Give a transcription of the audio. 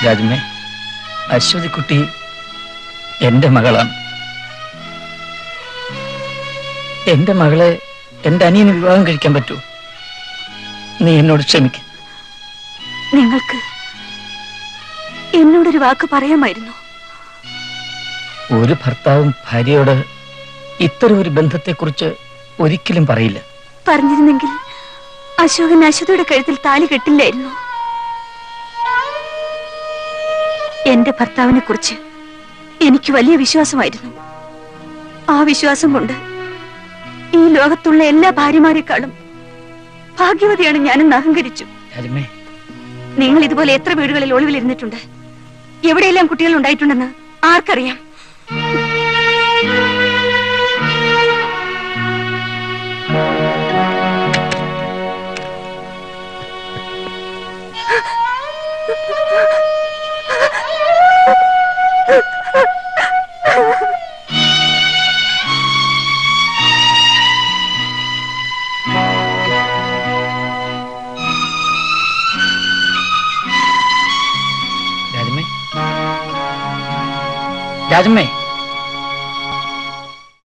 രാജമ്മേ, അശ്വതിക്കുട്ടി എന്റെ മകളാണ്. എന്റെ മകളെ എന്റെ അനിയന് വിവാഹം കഴിക്കാൻ പറ്റൂ? നീ എന്നോട് ക്ഷമിക്ക. നിങ്ങൾക്ക് എന്നോടൊരു വാക്ക് പറയാമായിരുന്നു. ഒരു ഭർത്താവും ഭാര്യയോട് ഇത്തരം ഒരു ബന്ധത്തെക്കുറിച്ച് ഒരിക്കലും പറയില്ല. പറഞ്ഞിരുന്നെങ്കിൽ അശോകൻ അശ്വതിയുടെ കഴുത്തിൽ താലി കെട്ടില്ലായിരുന്നു. എന്റെ ഭർത്താവിനെ കുറിച്ച് എനിക്ക് വലിയ വിശ്വാസമായിരുന്നു. ആ വിശ്വാസം കൊണ്ട് ഈ ലോകത്തുള്ള എല്ലാ ഭാര്യമാരെക്കാളും ഭാഗ്യവതിയാണ് ഞാനെന്ന് അഹങ്കരിച്ചു. നിങ്ങൾ ഇതുപോലെ എത്ര വീടുകളിൽ ഒളിവിലിരുന്നിട്ടുണ്ട്? എവിടെയെല്ലാം കുട്ടികൾ ഉണ്ടായിട്ടുണ്ടെന്ന് ആർക്കറിയാം? രാജമ്മേ,